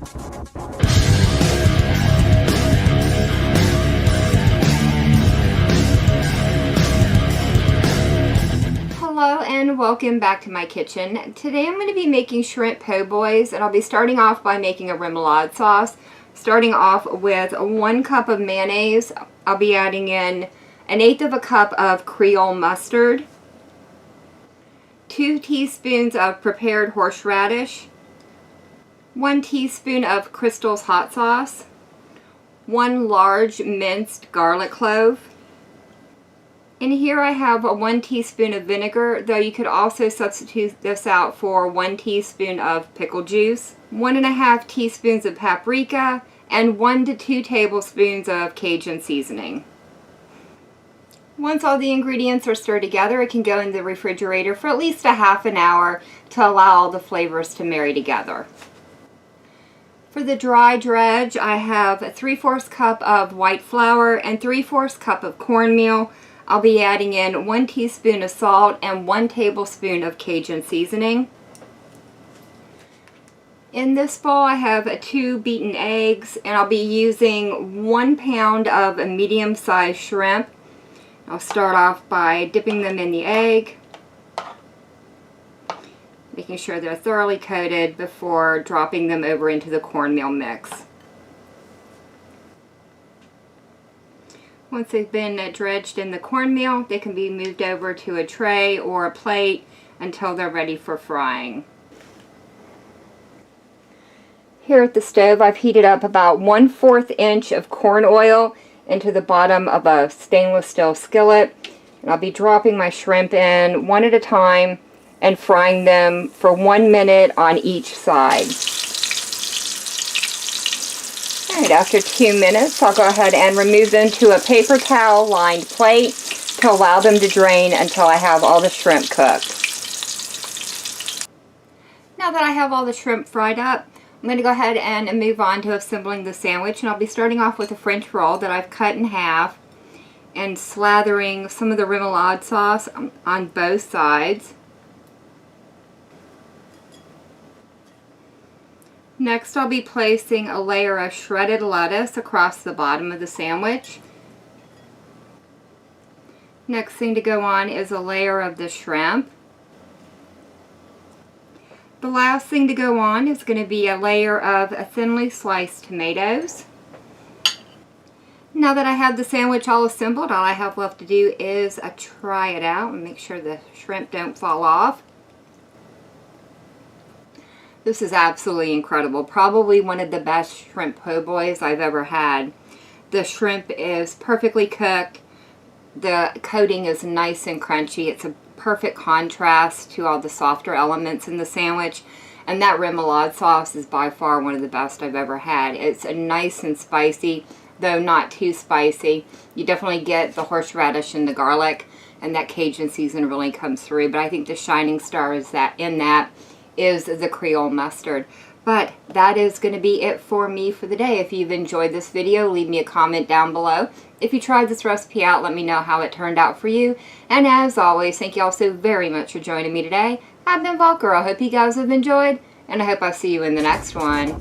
Hello and welcome back to my kitchen. Today I'm going to be making shrimp po' boys, and I'll be starting off by making a remoulade sauce. Starting off with 1 cup of mayonnaise. I'll be adding in 1/8 cup of Creole mustard, 2 teaspoons of prepared horseradish, 1 teaspoon of Crystal's hot sauce, 1 large minced garlic clove. In here I have 1 teaspoon of vinegar, though you could also substitute this out for 1 teaspoon of pickle juice, 1½ teaspoons of paprika, and 1 to 2 tablespoons of Cajun seasoning. Once all the ingredients are stirred together, it can go in the refrigerator for at least a half an hour to allow all the flavors to marry together. For the dry dredge, I have a 3/4 cup of white flour and 3/4 cup of cornmeal. I'll be adding in 1 teaspoon of salt and 1 tablespoon of Cajun seasoning. In this bowl I have 2 beaten eggs, and I'll be using 1 pound of a medium-sized shrimp. I'll start off by dipping them in the egg, making sure they're thoroughly coated before dropping them over into the cornmeal mix. Once they've been dredged in the cornmeal, they can be moved over to a tray or a plate until they're ready for frying. Here at the stove, I've heated up about 1/4 inch of corn oil into the bottom of a stainless steel skillet. And I'll be dropping my shrimp in one at a time and frying them for 1 minute on each side. Alright, after 2 minutes, I'll go ahead and remove them to a paper towel lined plate to allow them to drain until I have all the shrimp cooked. Now that I have all the shrimp fried up, I'm going to go ahead and move on to assembling the sandwich, and I'll be starting off with a French roll that I've cut in half and slathering some of the remoulade sauce on both sides. Next, I'll be placing a layer of shredded lettuce across the bottom of the sandwich. Next thing to go on is a layer of the shrimp. The last thing to go on is going to be a layer of thinly sliced tomatoes. Now that I have the sandwich all assembled, all I have left to do is try it out and make sure the shrimp don't fall off. This is absolutely incredible. Probably one of the best shrimp po' boys I've ever had. The shrimp is perfectly cooked. The coating is nice and crunchy. It's a perfect contrast to all the softer elements in the sandwich. And that remoulade sauce is by far one of the best I've ever had. It's nice and spicy, though not too spicy. You definitely get the horseradish and the garlic, and that Cajun season really comes through. But I think the shining star is that is the Creole mustard. But that is going to be it for me for the day. If you've enjoyed this video, leave me a comment down below. If you tried this recipe out, let me know how it turned out for you. And as always, thank you all so very much for joining me today. I've been Volker. I hope you guys have enjoyed, and I hope I'll see you in the next one.